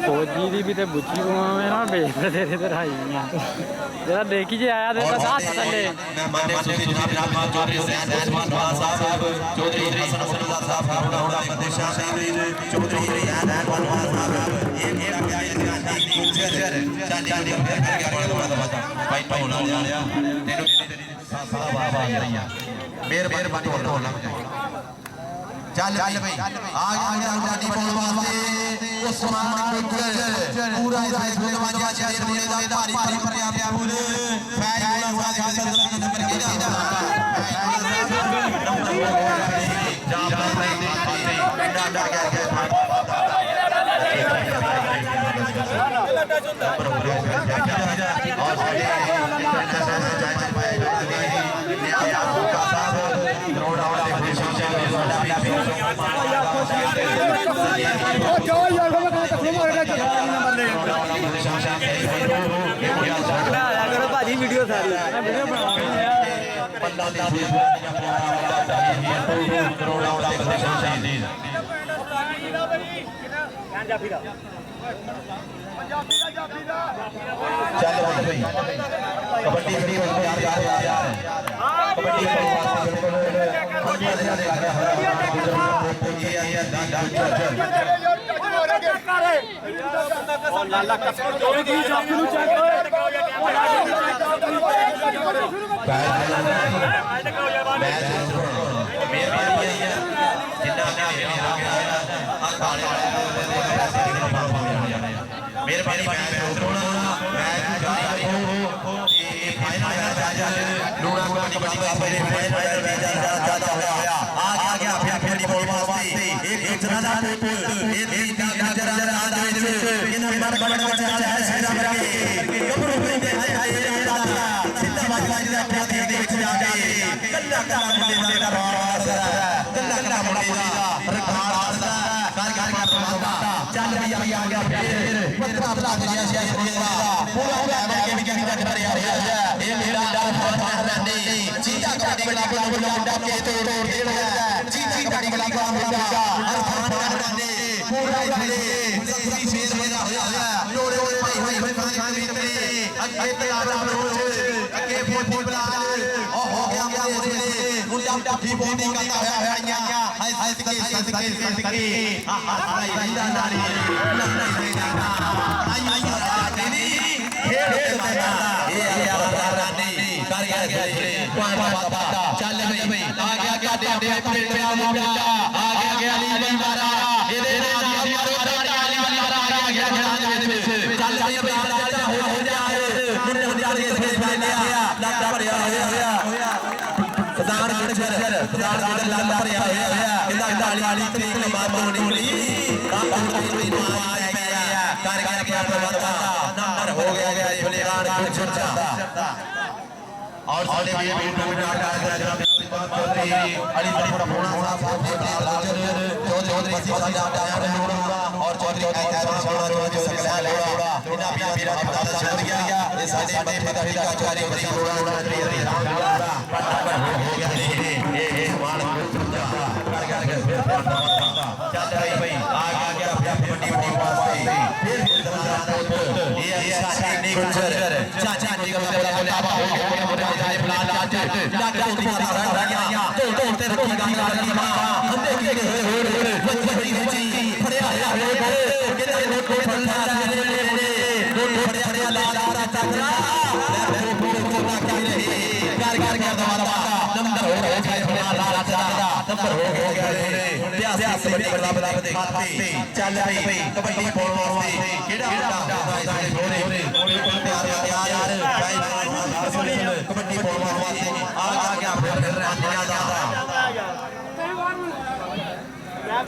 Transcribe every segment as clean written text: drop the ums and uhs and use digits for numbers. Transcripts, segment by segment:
फौजी भी तो बुची में ना बेचते इधर आई जरा देखी जे आया था साथ चले चल भाई आगे आगे बोल वास्ते उस्मान पूरा इस दरवाजा से भारी भारी भाजी वीडियो सारी वीडियो कबड्डी मेहरबानी और साढ़े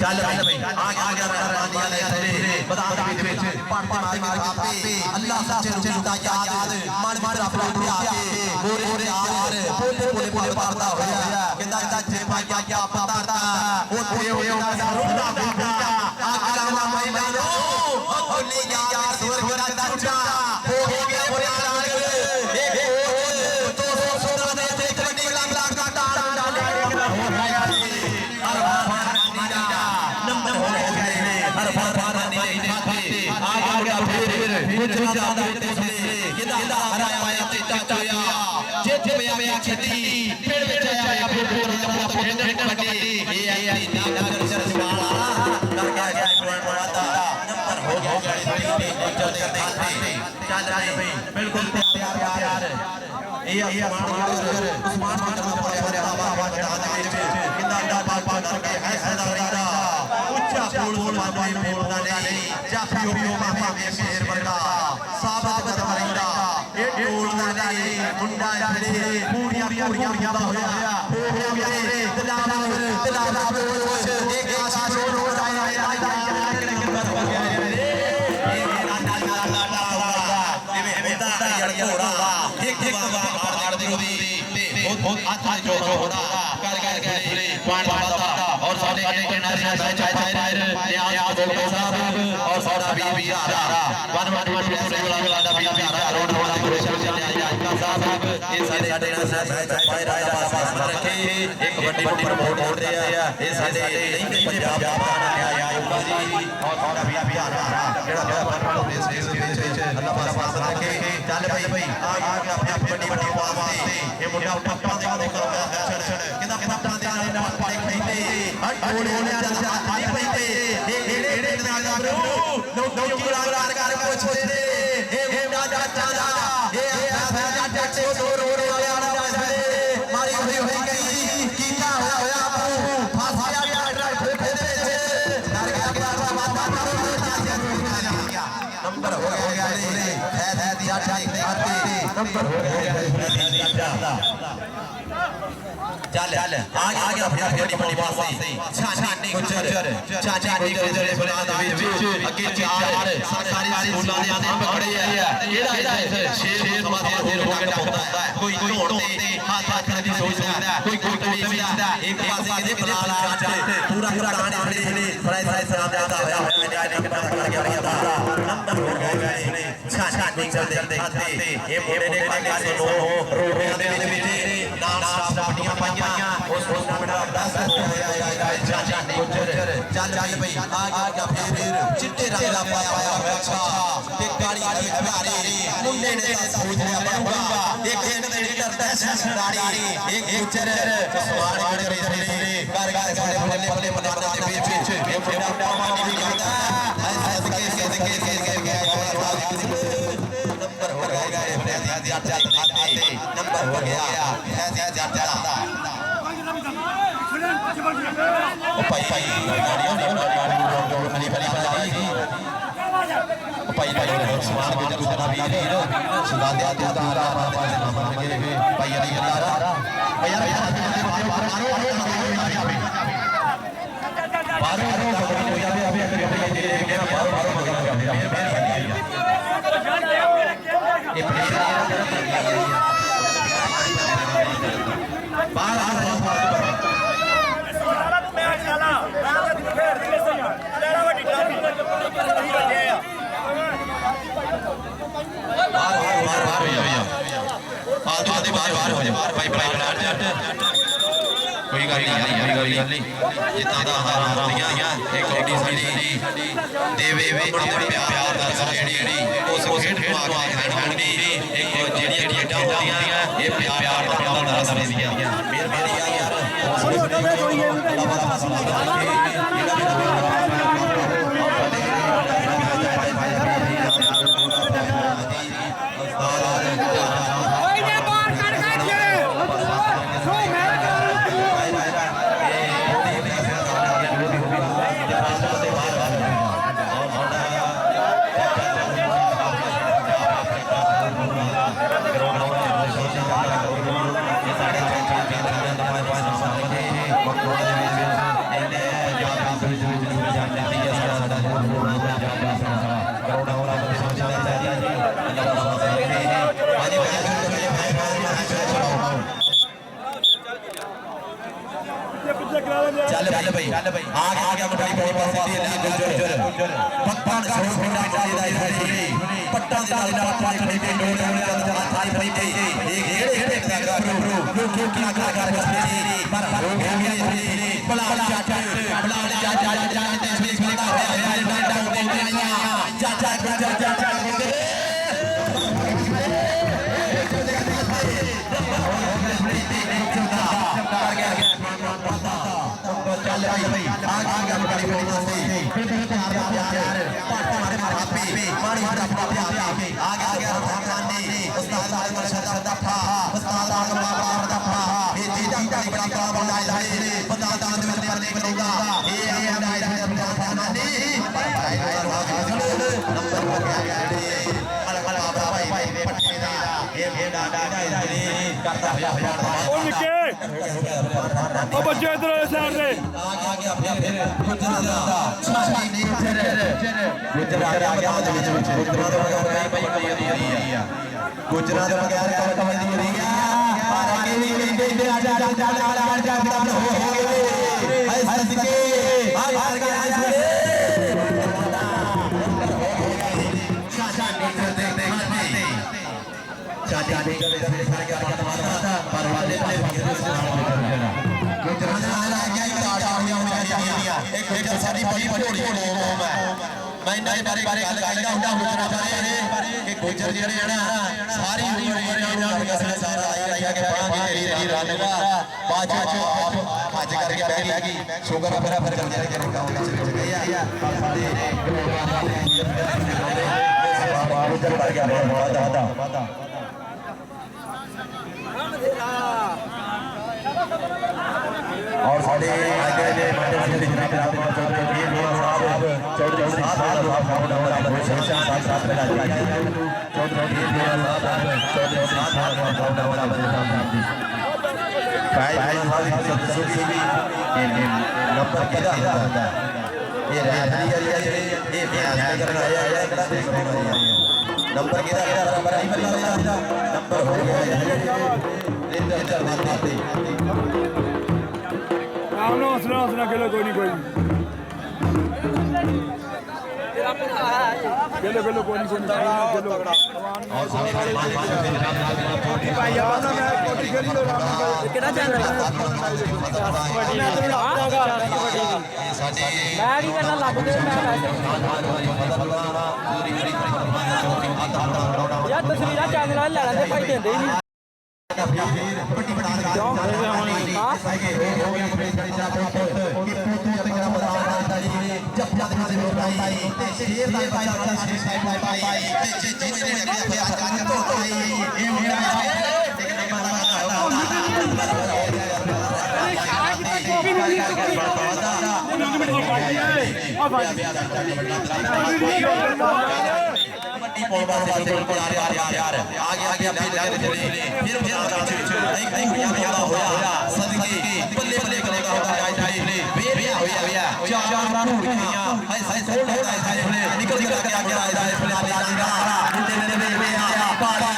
चल भाई आगे अल्लाह सच्चे रुचता याद मन मन अपना गोरे यार बोले बोले बोले पड़ता होया कहंदा जे भाई क्या पता ओथे होया आगला मैदानो होली यार स्वर्ग का दर्जा हो गया बोले एक तो सोना दे कबड्डी लाख का बिल्कुल तैयार घोड़ा एक बार देखो भी बहुत अच्छा जो घोड़ा कर पॉइंट पाता और सारे इंटरनेशनल मैच चाहे नियाज बोलते साहब और सारा भी आ रहा 1-1-2 वाला भी आ रहा रोड वाला कोरेशन चले आया साहब ये सारे इंटरनेशनल मैच पाए राजा साहब रखे एक कबड्डी प्रमोट हो रहे हैं ये सारे नहीं पंजाब आया जी और सारा भी आ रहा जेड़ा बड़ा देश अल्लाह पाक रखे चल भाई आ गया अपनी कबड्डी वास्ते ये मुंडा टप्पा दे करो किदा टप्पा दे नाल पाए खैंदे हट ओड़े आई पैंदे एड़े नाल नो गुलाम कर पुछदे ने ए मुंडा चाचा ए आसा चाचे रो वाला पैसे मारी होई गई कीता होया आपू फासिया गया फेदे नंबर हो गया है दिया नंबर हो गया चल आ गया बड़ी बड़ी बात से छानी गुजर गुजर बुलाद विच अगे चार सरकारी स्कूलों दे आंदे पकड़े आ केड़ा शेर माथे हो के होता है कोई ढोड़ ते हाथ दी सोचदा कोई कोट बेचदा एक पासे दे बलाल चाचा पूरा गाने खड़े फराई सलाम जाता होया नंबर हो गया छानी चलदे खाते ये मुंडे ने काका सुनो रोड दे विच नाम साफ पट्टियां पाइयां उस मुंडा 10 चाचा गुजर चल भाई आ गया फिर चिट्टे रंग दा पाया होया अच्छा ते काली प्यारे मुंडे ने सोच लिया बनूंगा एक दे डरदा है दाढ़ी एक गुजर सवार गड़े कर बल्ले दे बीच ये मुंडा पानी जाता नंबर हो गया नंबर हो गया भाई समान गुजरना भी सुना दिया कोई गल नहीं जितना दा हारियां एक कबड्डी साडी देवे प्यार दा जेड़ी उस खेड को आखदे कबड्डी एक जेड़ी होंदियां ये प्यार दा दस दियां मेरी यार चल भाई आ गया बड़ी बड़ी बात गुजर पट्टा छोटा पट्टा दे नाल पाठ नहीं पे डोल थाई पई गई एक घेड़े का रो क्या कर पर हो गया बलाल चाचा जानते इसमें लिखा है डाउन दे आया चाचा गुजर चल भाई आ गया बड़ी बड़ी बात यार पानी अपना प्यार आ गया खानदानी उस्ताद आजमल शरदा था उस्ताद आजमल बाबा दफा ये जीता बड़ा काम बनाया है बता दांत में करने बनेगा ये हमारा अपना खानदानी नंबर हो गया भाई पटकेदा ਉਹ ਨਿੱਕੇ ਉਹ ਬੱਚੇ ਇਧਰ ਆ ਸਾਈਡ ਤੇ ਗੁਜਰਾਤ ਬਗੈਰ ਕਬੱਡੀ ਹੋ ਰਹੀ ਹੈ ਪਰ ਅੱਗੇ ਵੀ ਕਹਿੰਦੇ ਆ ਜਾ ਹੋ ਗਏ ਹੱਸ ਕੇ ਆ ਗਿਆ चाचा ने कर सारे के बात मारता पर वाले ने गुजरात वाला आ गया स्टार्ट हो गया एक सारी बड़ी बड़ी लोग है मैं इन्हें बारे लगाईदा हुंदा गुजरात वाले कि गुजर जेड़े है ना सारी उम्र इन्हां नूं कसना सारा आई के पढ़ांगे तेरी रानवा बाजू आप आज करके बह गई शुगर फिर कर दे के गांव में चले गए गुजर पड़ गया बहुत ज्यादा और साढ़े आगे ने मंडल जनाब चौधरी चौधरी साहब साथ में चौधरी नंबर किधर ये नंबर किधर नंबर हो गया हौसला खेलो कोई नहीं खेलो कोई नहीं यार तस्वीर चैनल वाले लै लैंदे भाई देंदे ही नहीं यार आगे फिर होया सदके बल्ले बल्ले करेगा होगा बेबिया होया चार मुर्गियां हाय सोल होता है निकल के आ गया पाड़ा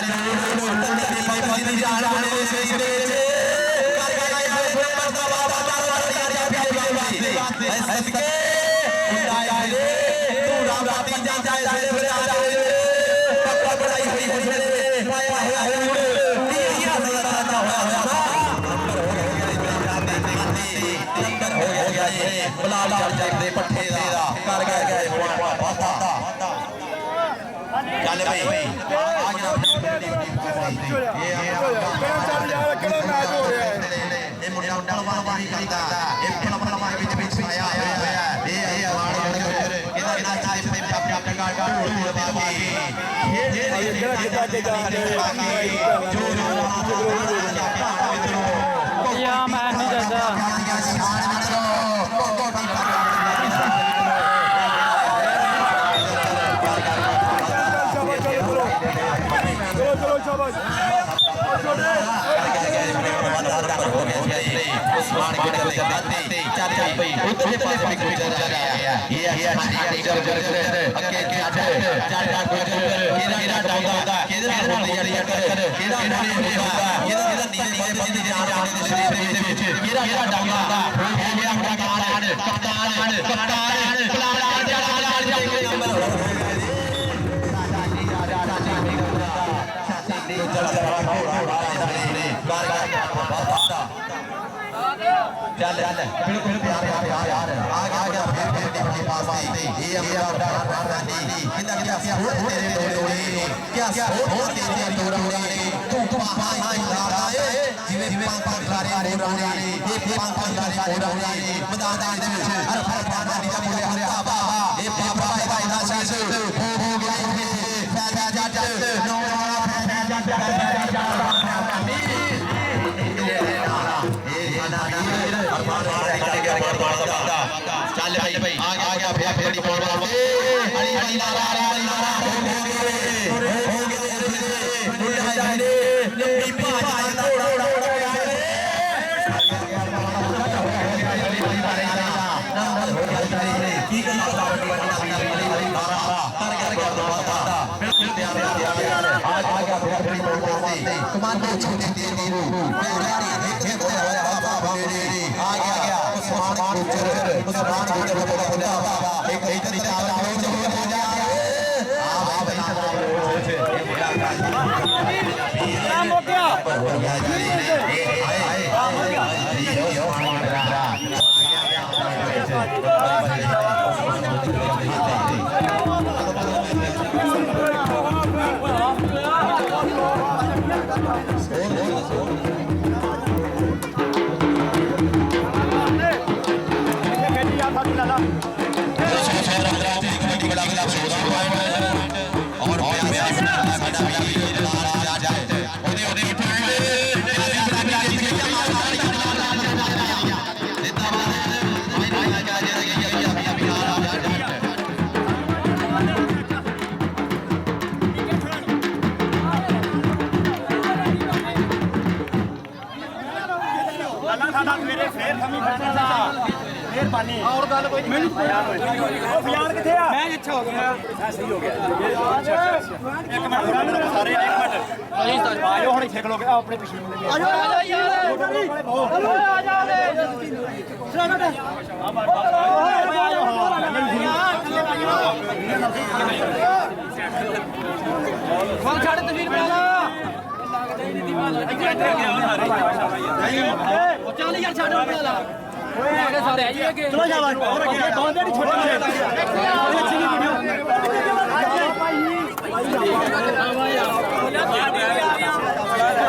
पट्ठे कर गए चल भाई ये मुंडा उंडा वाली करता ये फला बीच आया ये इधर ना चाहे पे टका या मैं नहीं जाता चल बिल्कुल प्यार आगे फिर पास ये इंदा क्या तेरे डोले क्या तेरे डोले तू पाई लाए जिवे पांच लारे डोले ये पांच लारे डोले मैदान दे विच हर फरफाना दी बोले हरे बाबा ये बाबा भाई ना सास हो गए फैजा नो चल भाई आ गया फिर बॉल अली ला हो गए ਲੰਬੀ ਭਾਜ ਦਾ ਘੋੜਾ ਕੀ ਕਰਨਾ कमांडो छोटे तेरे आ गया उस्मान एक हो गया मेहरबानी और गल कोई नहीं बयान किथे आ मैं अच्छा हो गया सही हो गया एक मिनट सारे एक मिनट आयो हुणे छेक लोगे अपने पीछे आयो आ जा कौन छाड़े तस्वीर बना चल यार छाड़ो बना चलो शाबाश बहुत बड़ी छोटी अच्छी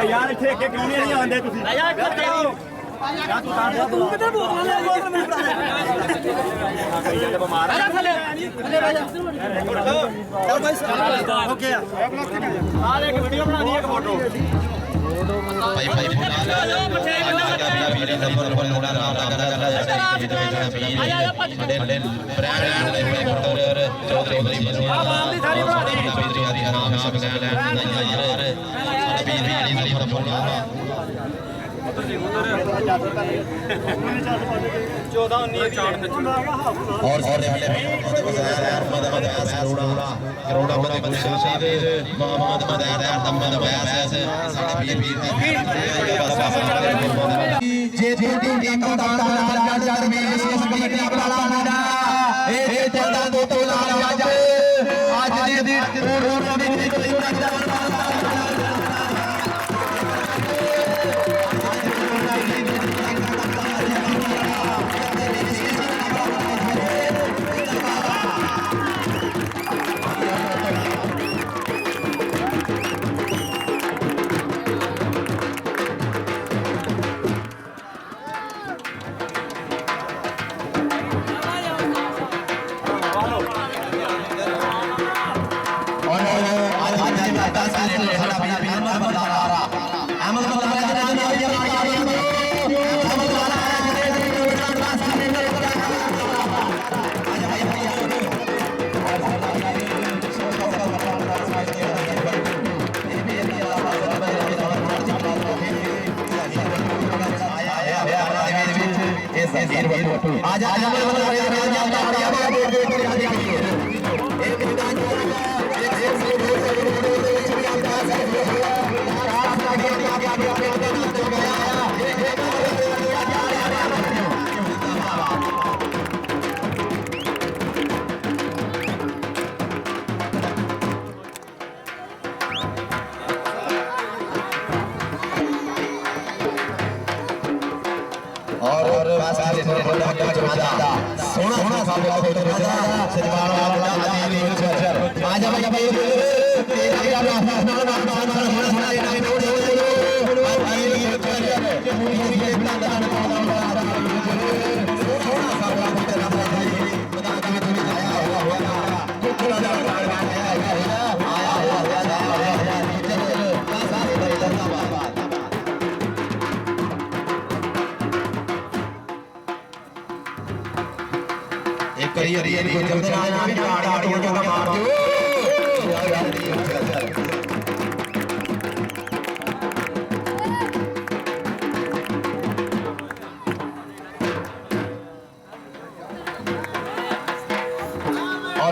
यार इतने अगे क्यों नहीं आते वीडियो बना दी एक फोटो भाई भाई ਵੀਰੇ ਨੰਬਰ ਬਣਾਉਣਾ ਨਾਮ ਲੱਗਦਾ ਸਾਡੇ ਬ੍ਰਾਂਡ ਵਾਲੇ ਹੋਏ ਪੁੱਤਰ ਚੌਧਰੀ ਬਰੀ ਆ ਬਾਪ ਦੀ ਸਾਰੀ ਬਣਾ ਦੀ ਵੀਰੇ ਦੀ ਨਾਮ ਸਭ ਕਹਿ ਯਾਰ ਸਾਡੇ ਵੀਰ ਵੀ ਨੰਬਰ ਬਣਾਉਣਾ 14 19 और करोड़ा बंदे शहीद मोहम्मद मदद दमन बयास साडे जे छोटी टीम का तारा में विशेष कमेटी बुलाना ए चलदा दो तो लाल आज दे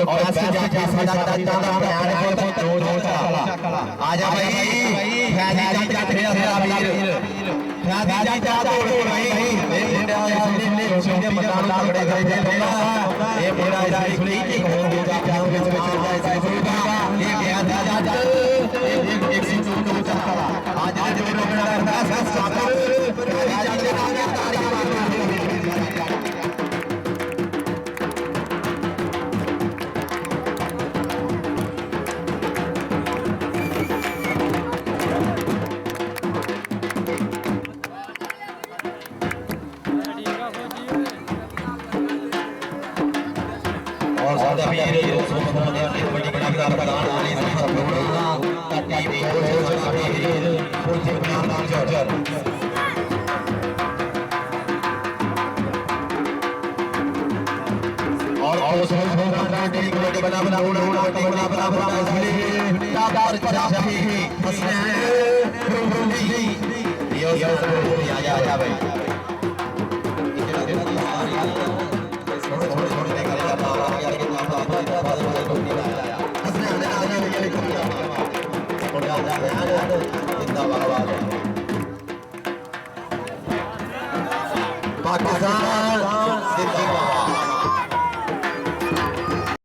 बस जाफी साडा दादा दा प्यार है दो दो चला आजा भाई फैजी चाचा तेरा वीर फैजी चाचा दौड़ के भाई ए मुंडा इसने रोशनी मैदान तगड़े गए थे ये मेरा इसलिए कि हो गया चारों के बीच चल जाए इसका ये गया चाचा एक से दो चला आज जो लोग करता है सब फैजी चाचा ने ताड़ी मार और सादा वीर सोमनाथ ने बड़ी बड़ी प्रदान वाली सब लोगों ताकि देखो सादा वीर पुरजे नाम जर्जर और सोमनाथ ने बड़ी बड़ा बना इसलिए ताबार जाफी हसन रुबी ये आजा भाई पाकिस्तान